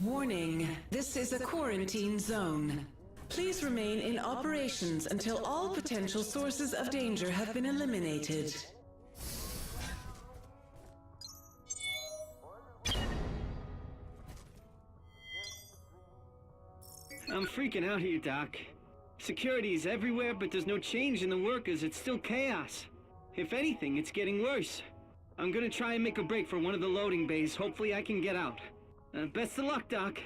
Warning, this is a quarantine zone. Please remain in operations until all potential sources of danger have been eliminated. I'm freaking out here, Doc. Security is everywhere, but there's no change in the workers. It's still chaos. If anything, it's getting worse. I'm gonna try and make a break for one of the loading bays. Hopefully I can get out. Best of luck, Doc.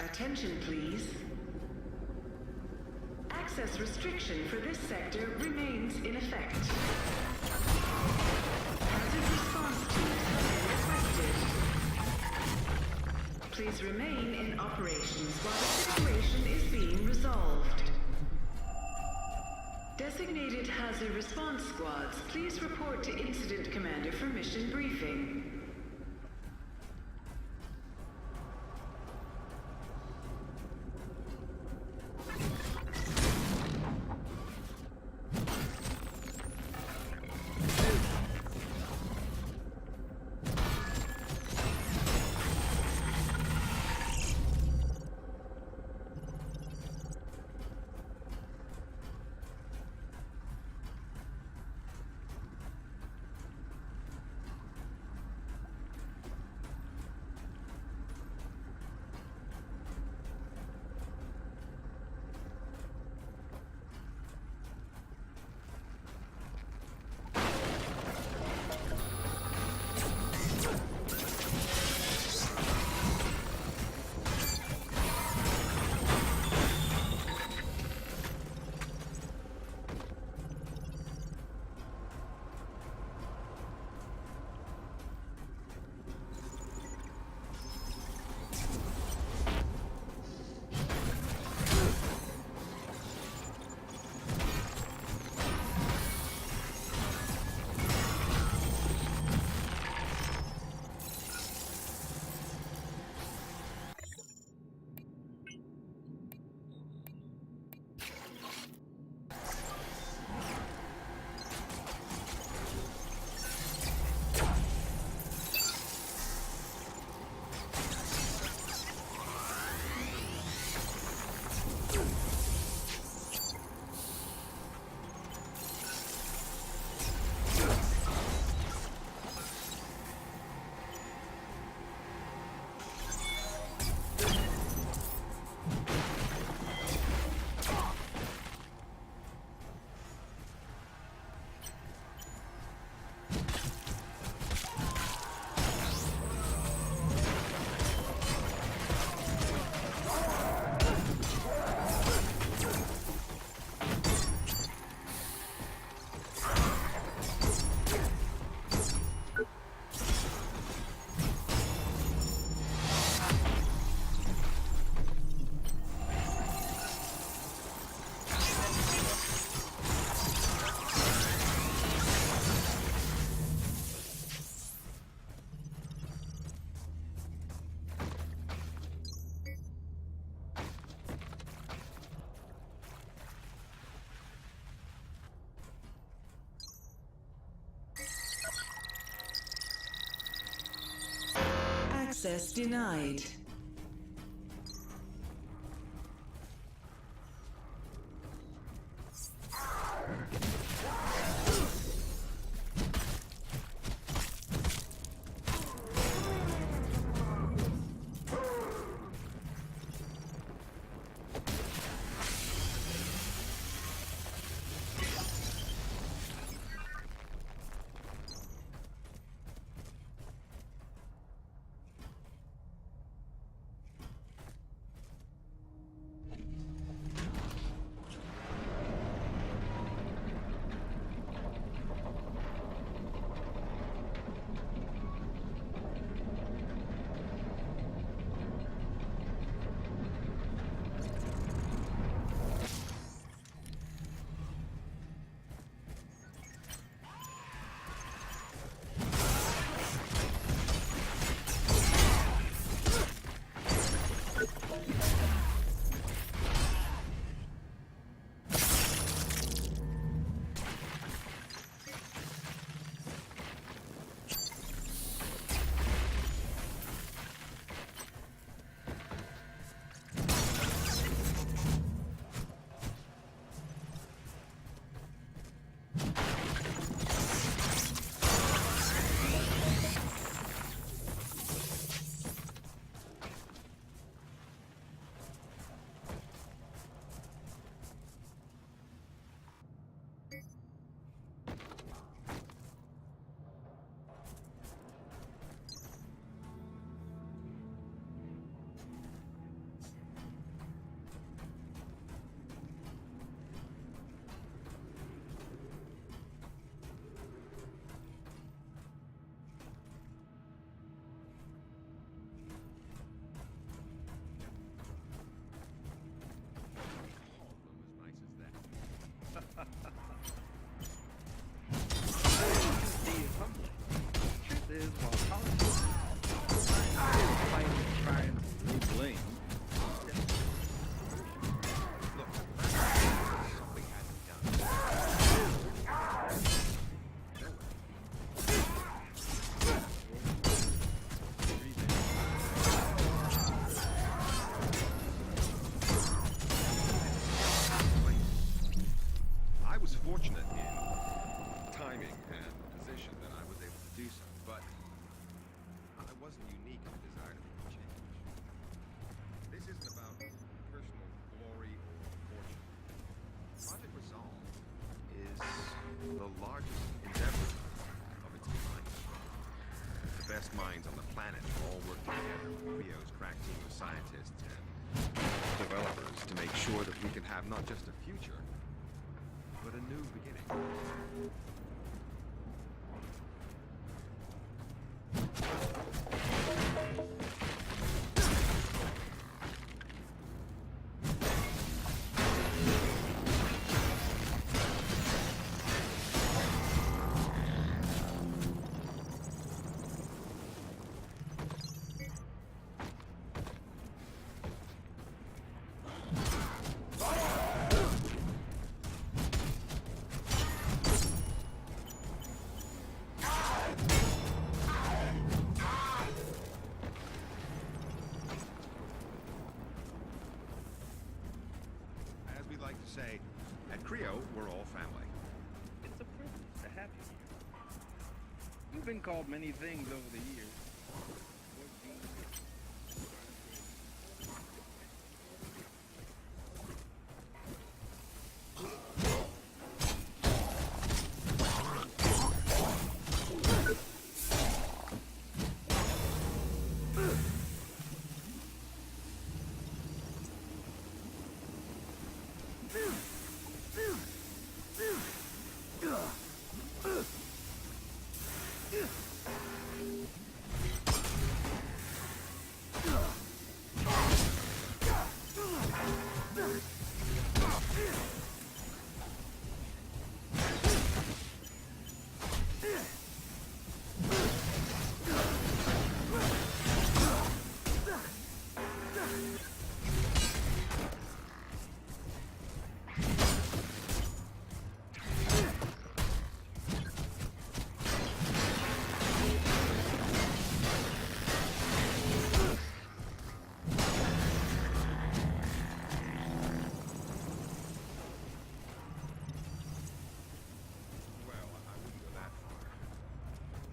Attention, please. Access restriction for this sector remains in effect. Hazard response teams have been requested. Please remain in operations while the situation is being resolved. Designated hazard response squads, please report to Incident Commander for mission briefing. Access denied. and position that I was able to do so, but I wasn't unique in the desire to make change. This isn't about personal glory or fortune. Project Resolve is the largest endeavor of its kind. The best minds on the planet all work together with Rio's crack team of scientists and developers to make sure that we can have not just a future, but a new beginning. Say, at Creo, we're all family. It's a privilege to have you here. You've been called many things over the years.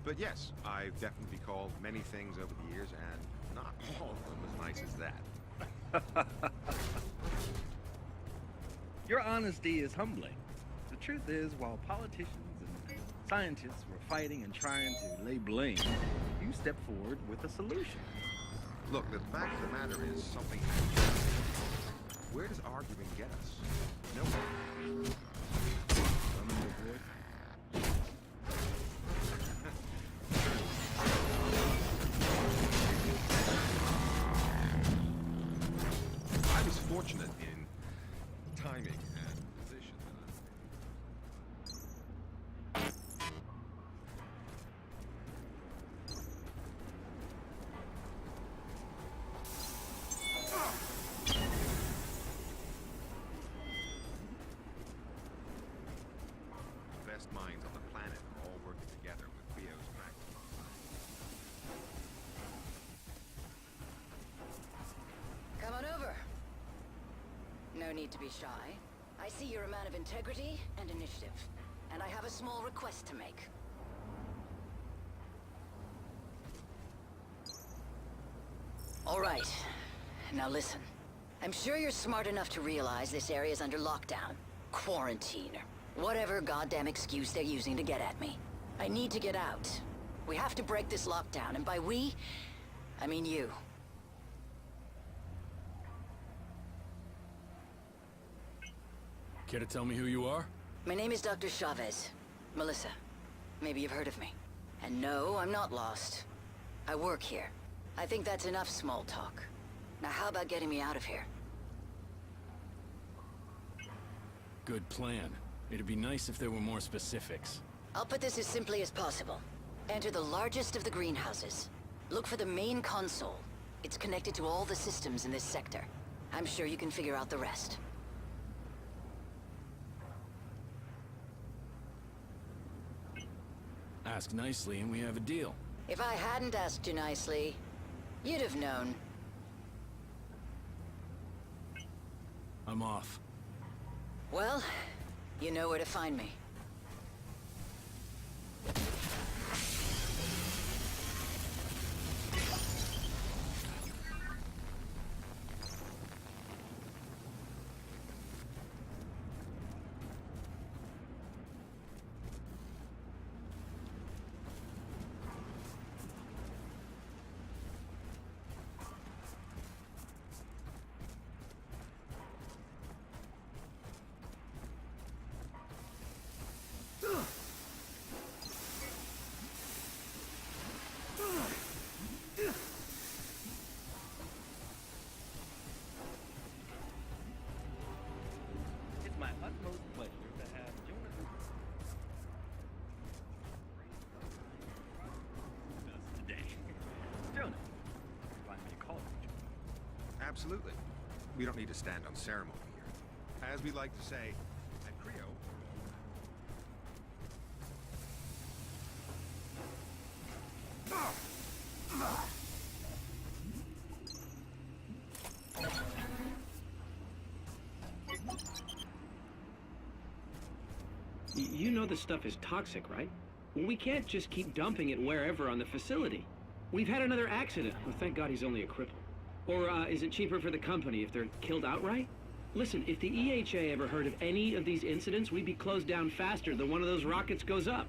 But yes, I've definitely called many things over the years, and not all of them as nice as that. Your honesty is humbling. The truth is, while politicians and scientists were fighting and trying to lay blame, you stepped forward with a solution. Look, the fact of the matter is something. Where does arguing get us? Nowhere. I was fortunate in timing and position. The best minds on the planet are all working together with Rio's practice. Come on over. No need to be shy. I see you're a man of integrity and initiative, and I have a small request to make. All right. Now listen. I'm sure you're smart enough to realize this area's under lockdown, quarantine, or whatever goddamn excuse they're using to get at me. I need to get out. We have to break this lockdown, and by we, I mean you. Care to tell me who you are? My name is Dr. Chavez. Melissa. Maybe you've heard of me. And no, I'm not lost. I work here. I think that's enough small talk. Now how about getting me out of here? Good plan. It'd be nice if there were more specifics. I'll put this as simply as possible. Enter the largest of the greenhouses. Look for the main console. It's connected to all the systems in this sector. I'm sure you can figure out the rest. Ask nicely and we have a deal. If I hadn't asked you nicely, you'd have known. I'm off. Well, you know where to find me. Absolutely. We don't need to stand on ceremony here. As we like to say, at Creo, You know this stuff is toxic, right? We can't just keep dumping it wherever on the facility. We've had another accident. Well, thank God he's only a cripple. Or, is it cheaper for the company if they're killed outright? Listen, if the EHA ever heard of any of these incidents, we'd be closed down faster than one of those rockets goes up.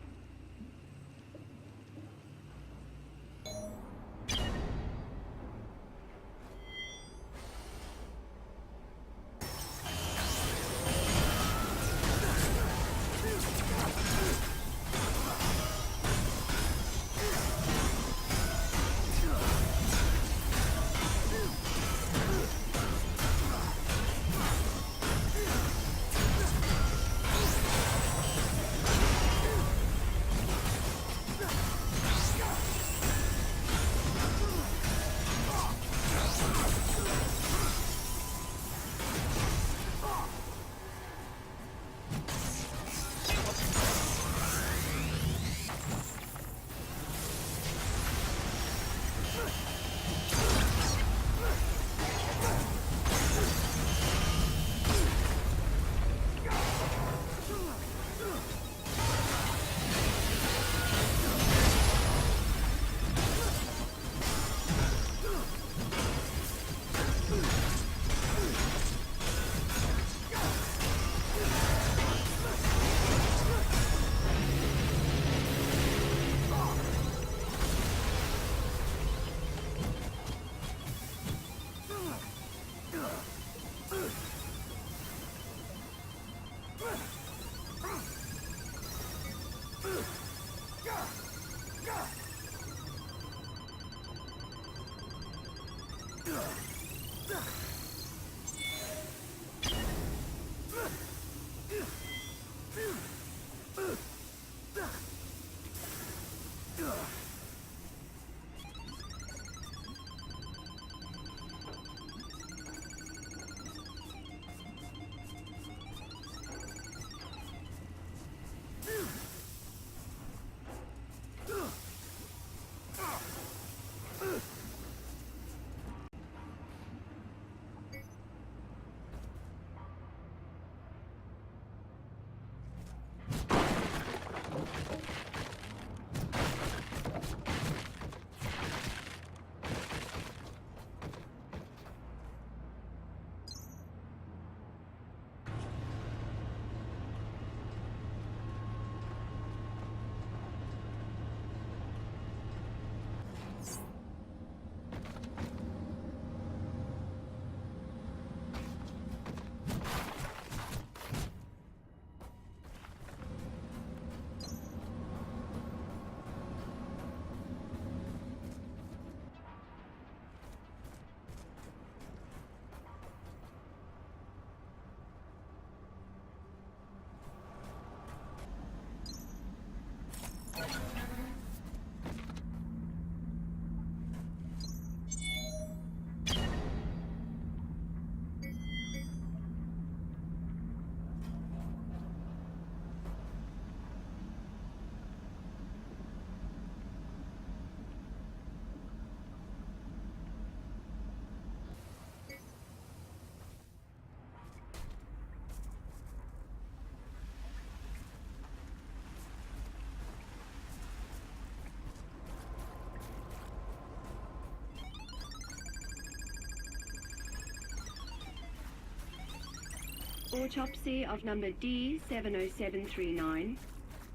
Autopsy of number D70739,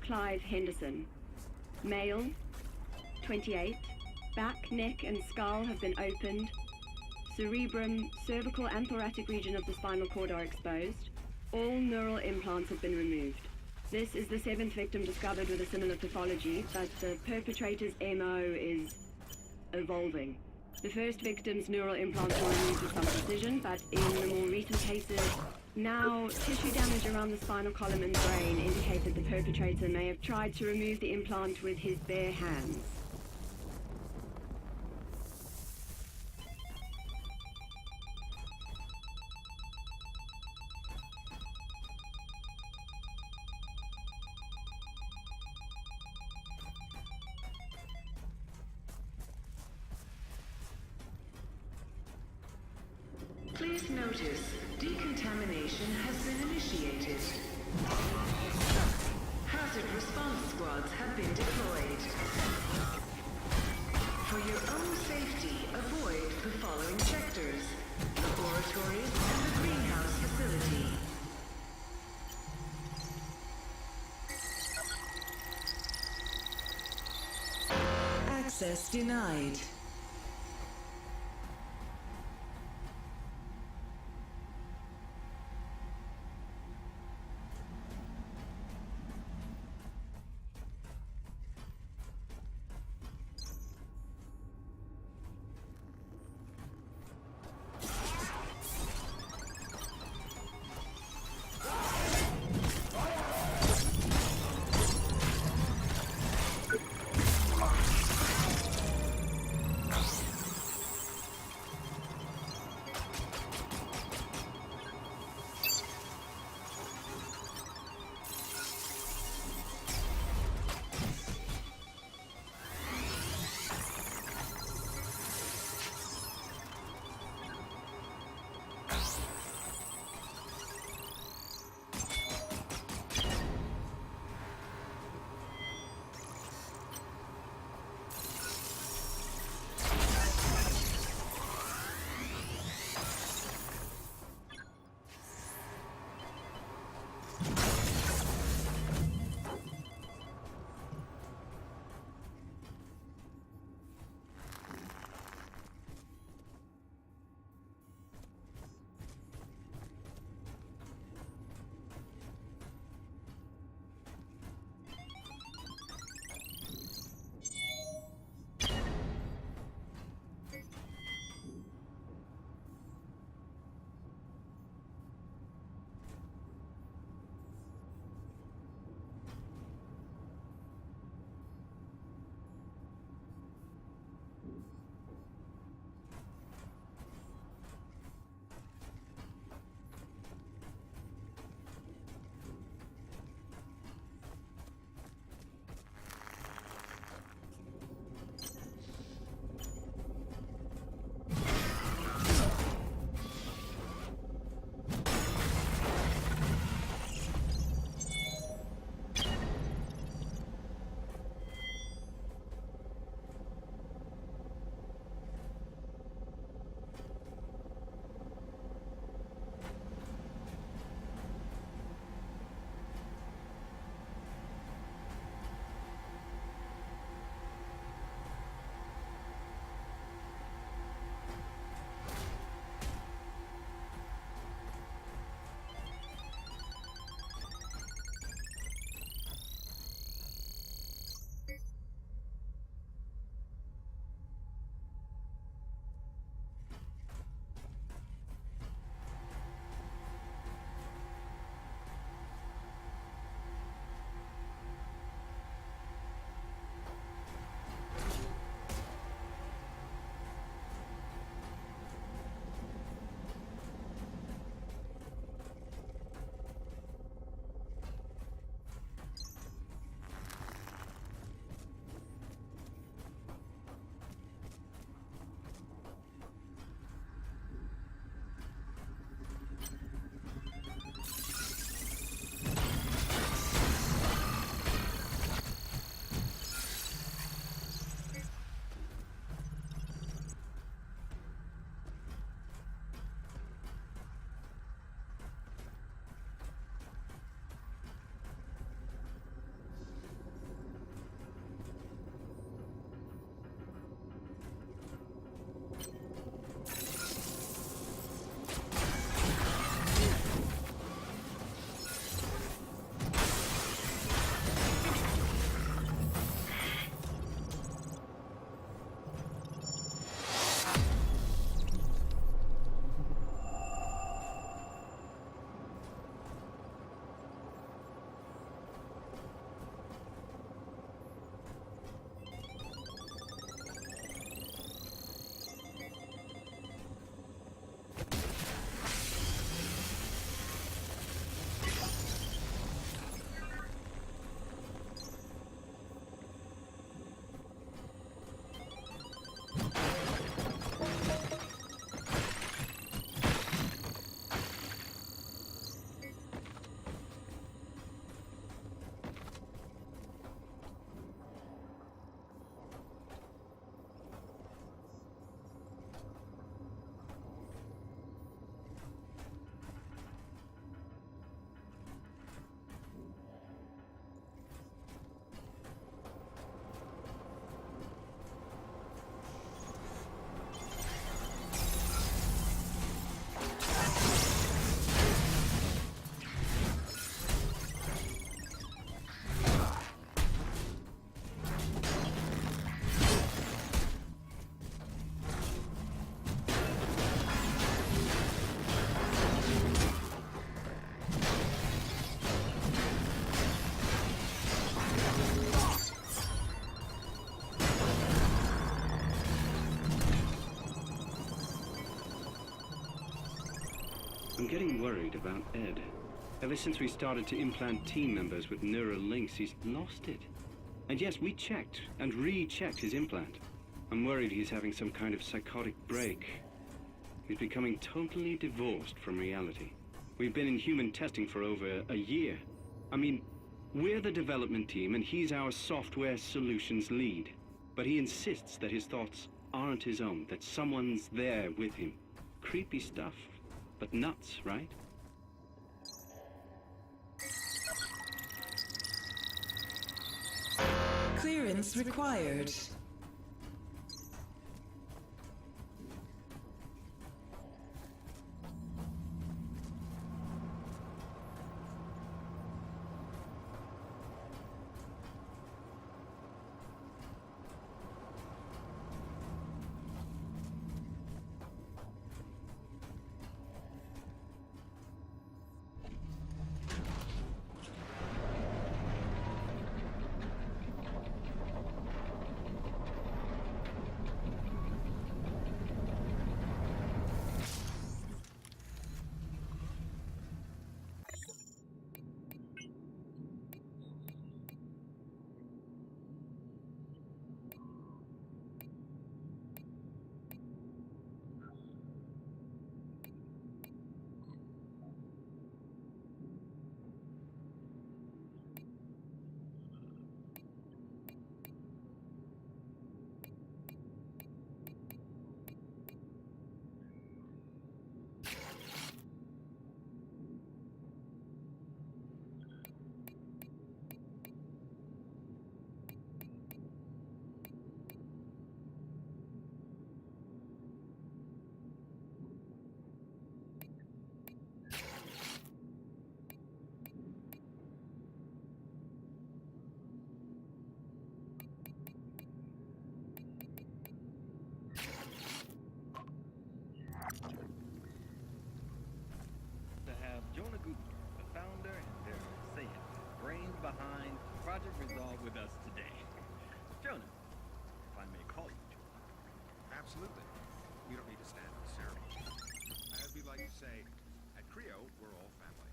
Clive Henderson. Male, 28. Back, neck, and skull have been opened. Cerebrum, cervical, and thoracic region of the spinal cord are exposed. All neural implants have been removed. This is the 7th victim discovered with a similar pathology, but the perpetrator's MO is evolving. The first victim's neural implants were removed with some precision, but in the more recent cases, now tissue damage around the spinal column and brain indicate that the perpetrator may have tried to remove the implant with his bare hands. notice, decontamination has been initiated. Hazard response squads have been deployed. For your own safety, avoid the following sectors: laboratories and the greenhouse facility. Access denied. I'm getting worried about Ed. Ever since we started to implant team members with neural links, he's lost it. And yes, we checked and rechecked his implant. I'm worried he's having some kind of psychotic break. He's becoming totally divorced from reality. We've been in human testing for over a year. I mean, we're the development team and he's our software solutions lead. But he insists that his thoughts aren't his own, that someone's there with him. Creepy stuff, but nuts, right? Clearance required. To have Jonah Gupta, the founder and their saying, brains behind Project Resolve with us today. Jonah, if I may call you Jonah. Absolutely. We don't need to stand on ceremony. As we like to say, at Creo, we're all family.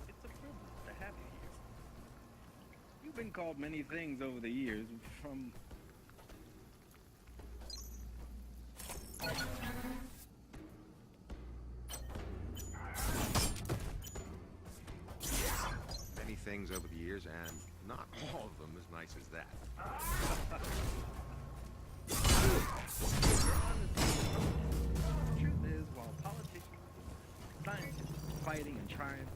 It's a privilege to have you here. You've been called many things over the years, from Many things over the years, and not all of them as nice as that. The truth is, while politicians and scientists are fighting and trying,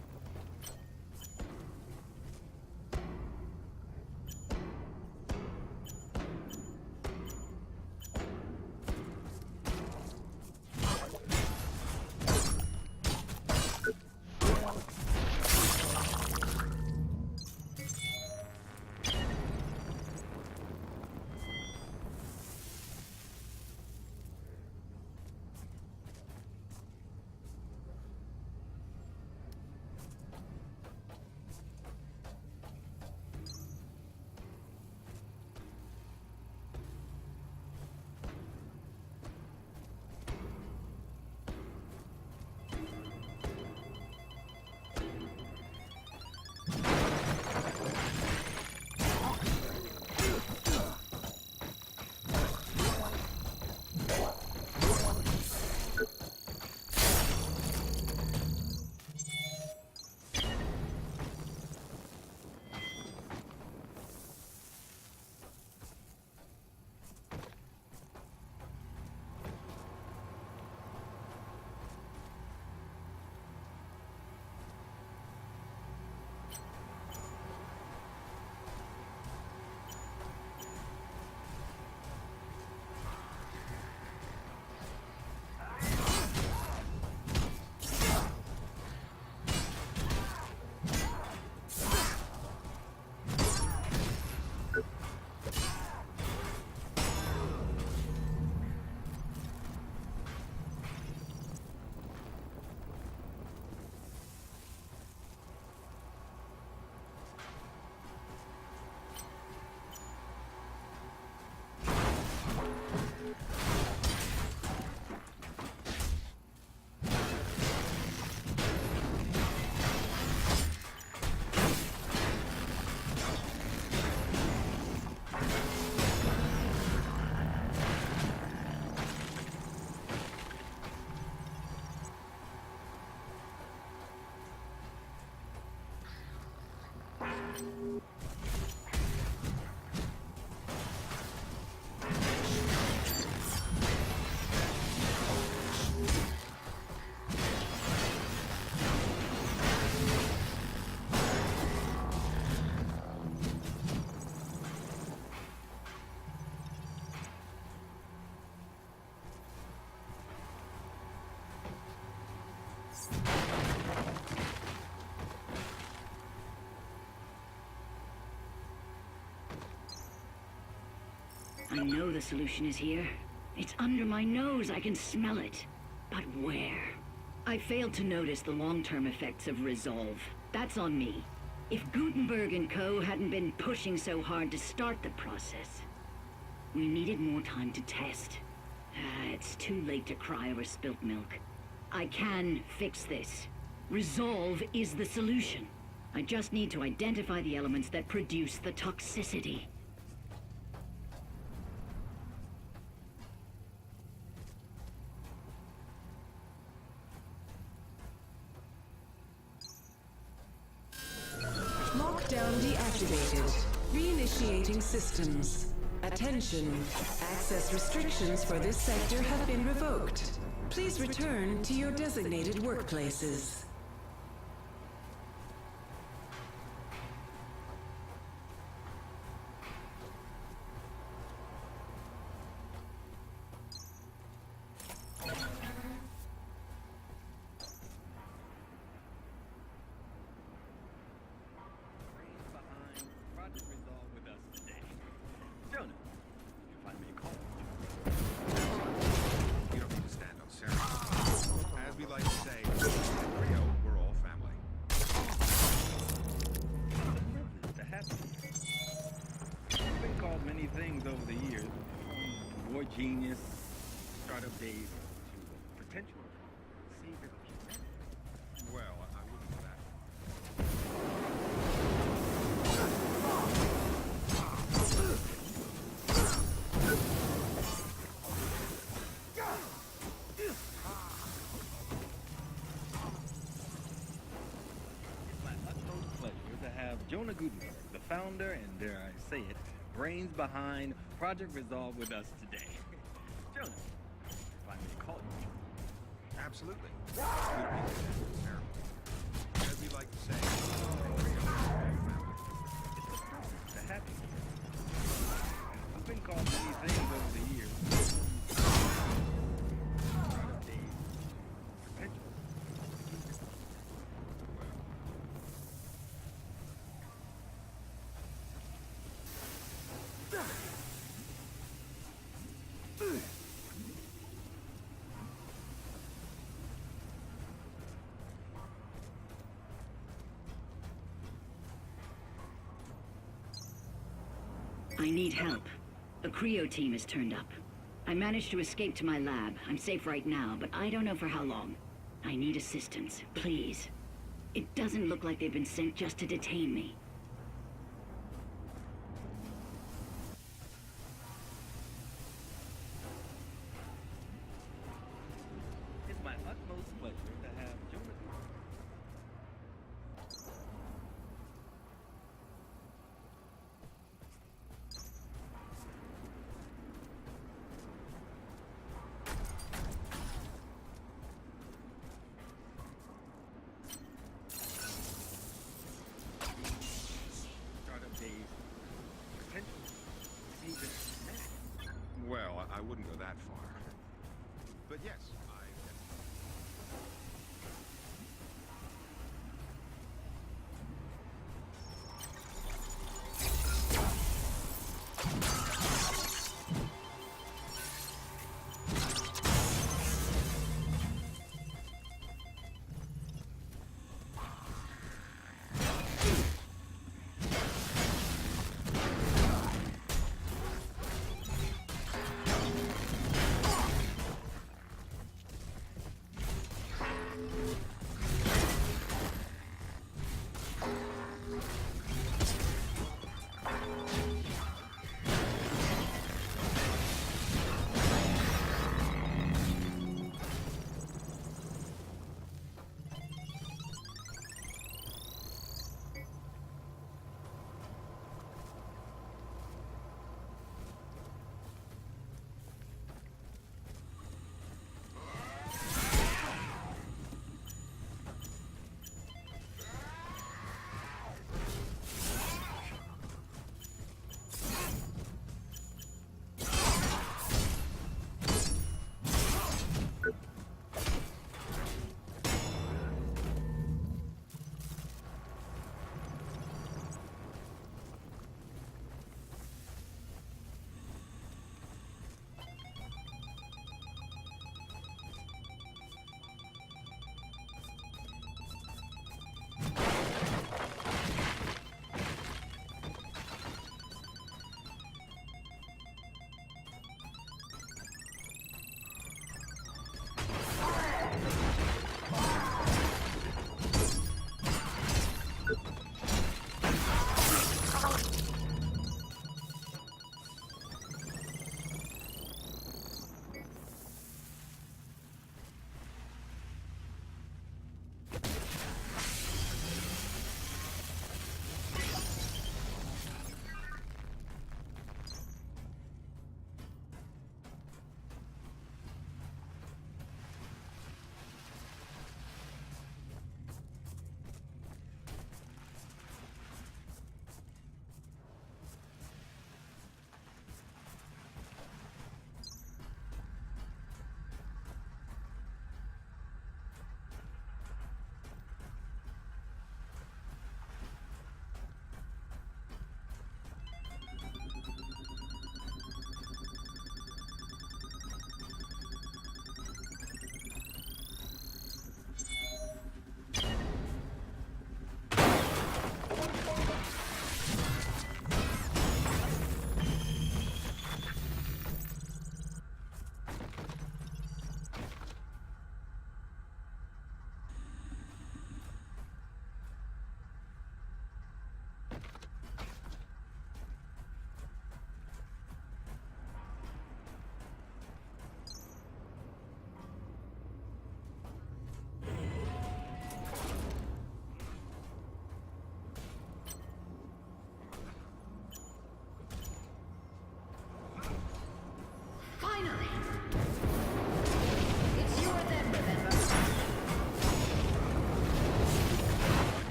I know the solution is here. It's under my nose. I can smell it. But where? I failed to notice the long-term effects of Resolve. That's on me. If Gutenberg and Co. hadn't been pushing so hard to start the process, we needed more time to test. It's too late to cry over spilt milk. I can fix this. Resolve is the solution. I just need to identify the elements that produce the toxicity. Lockdown deactivated. Reinitiating systems. Attention. Access restrictions for this sector have been revoked. Please return to your designated workplaces. Project Resolve with us today. Jonah, if I may call you. You don't need to stand on ceremony. As we like to say, in Rio, we're all family. Privilege to have you. You've been called many things over the years. War genius, startup days, to potential savior of humanity. Well, I wouldn't do that. It's my utmost pleasure to have Jonah Gutenberg, the founder and, dare I say it, brains behind Project Resolve with us today. Jonah, if I may call you. Absolutely. You don't need to stand on ceremony. As we like to say, in Rio, we're all family. It's a privilege to have you here. You've been called many things over the years. Startup days, potential. I need help. A Creo team has turned up. I managed to escape to my lab. I'm safe right now, but I don't know for how long. I need assistance, please. It doesn't look like they've been sent just to detain me. It's my utmost pleasure to have Jonah. Startup days, potential savior of humanity. Well, I wouldn't go that far. But yes, I...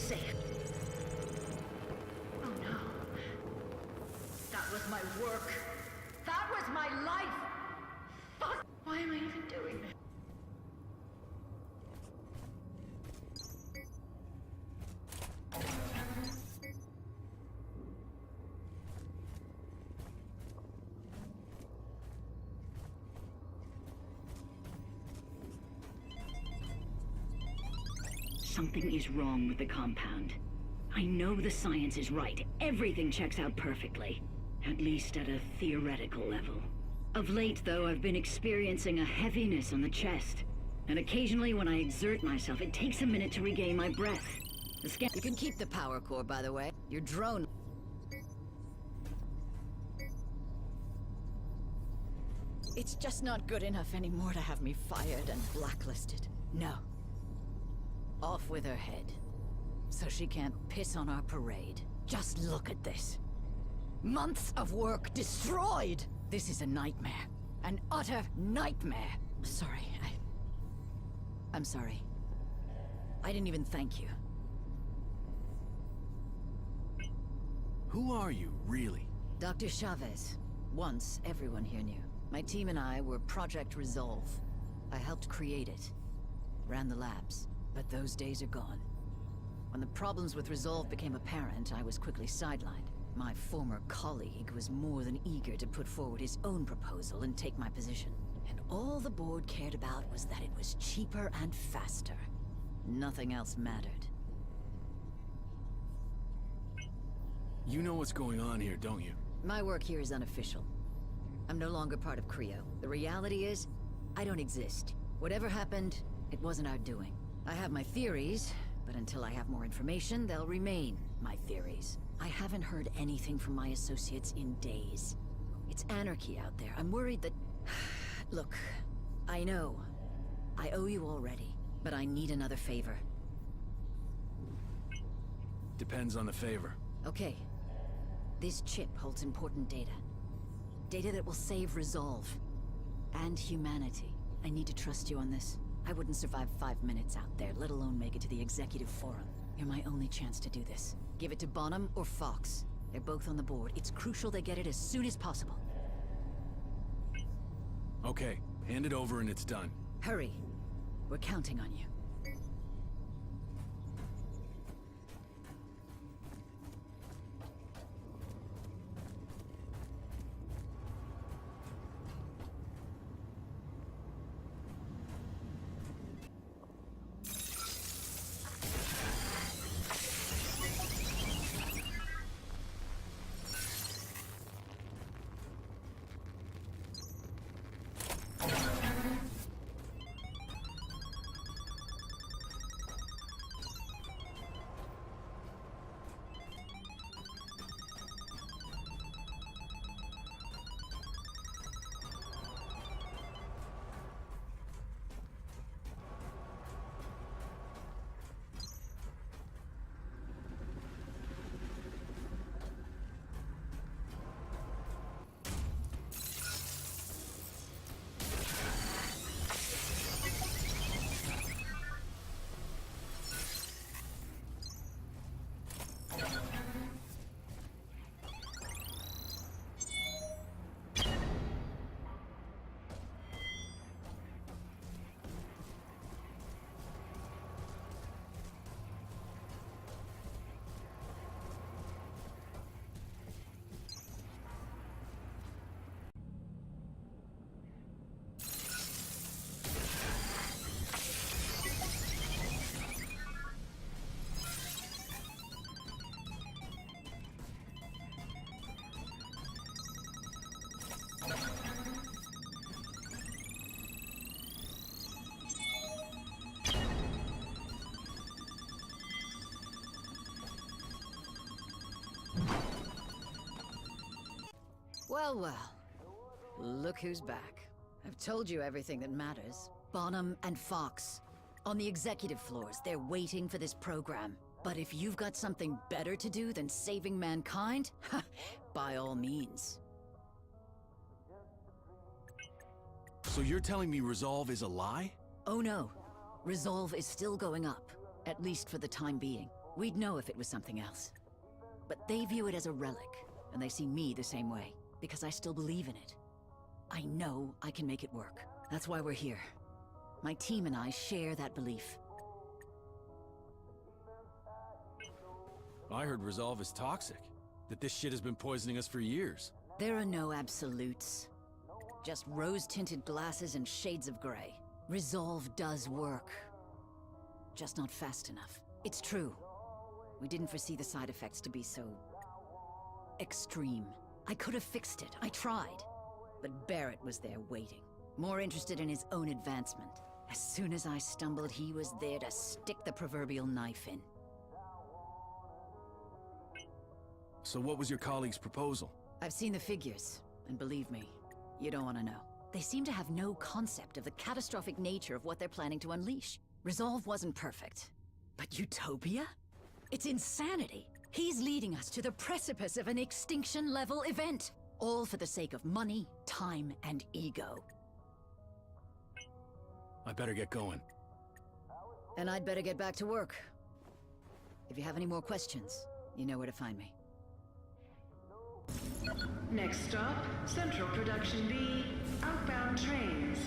safe. Oh no. That was my work. That was my life. Fuck. Why am I even doing this? Something is wrong with the compound. I know the science is right. Everything checks out perfectly. At least at a theoretical level. Of late, though, I've been experiencing a heaviness on the chest. And occasionally when I exert myself, it takes a minute to regain my breath. The scan- You can keep the power core, by the way. Your drone... It's just not good enough anymore to have me fired and blacklisted. No. Off with her head. So she can't piss on our parade. Just look at this. Months of work destroyed! This is a nightmare. An utter nightmare. Sorry, I'm sorry. I didn't even thank you. Who are you, really? Dr. Chavez. Once, everyone here knew. My team and I were Project Resolve. I helped create it. Ran the labs. But those days are gone. When the problems with Resolve became apparent, I was quickly sidelined. My former colleague was more than eager to put forward his own proposal and take my position. And all the board cared about was that it was cheaper and faster. Nothing else mattered. You know what's going on here, don't you? My work here is unofficial. I'm no longer part of Creo. The reality is, I don't exist. Whatever happened, it wasn't our doing. I have my theories, but until I have more information, they'll remain my theories. I haven't heard anything from my associates in days. It's anarchy out there. I'm worried that... Look, I know. I owe you already, but I need another favor. Depends on the favor. Okay. This chip holds important data. Data that will save Resolve. And humanity. I need to trust you on this. I wouldn't survive 5 minutes out there, let alone make it to the executive forum. You're my only chance to do this. Give it to Bonham or Fox. They're both on the board. It's crucial they get it as soon as possible. Okay, hand it over and it's done. Hurry. We're counting on you. Well, well. Look who's back. I've told you everything that matters. Bonham and Fox. On the executive floors, they're waiting for this program. But if you've got something better to do than saving mankind, by all means. So you're telling me Resolve is a lie? Oh no. Resolve is still going up. At least for the time being. We'd know if it was something else. But they view it as a relic, and they see me the same way, because I still believe in it. I know I can make it work. That's why we're here. My team and I share that belief. I heard Resolve is toxic. That this shit has been poisoning us for years. There are no absolutes. Just rose-tinted glasses and shades of gray. Resolve does work. Just not fast enough. It's true. We didn't foresee the side effects to be so... extreme. I could have fixed it. I tried. But Barrett was there waiting. More interested in his own advancement. As soon as I stumbled, he was there to stick the proverbial knife in. So what was your colleague's proposal? I've seen the figures, and believe me, you don't want to know. They seem to have no concept of the catastrophic nature of what they're planning to unleash. Resolve wasn't perfect. But Utopia? It's insanity! He's leading us to the precipice of an extinction-level event. All for the sake of money, time, and ego. I better get going. And I'd better get back to work. If you have any more questions, you know where to find me. Next stop, Central Production B, outbound trains.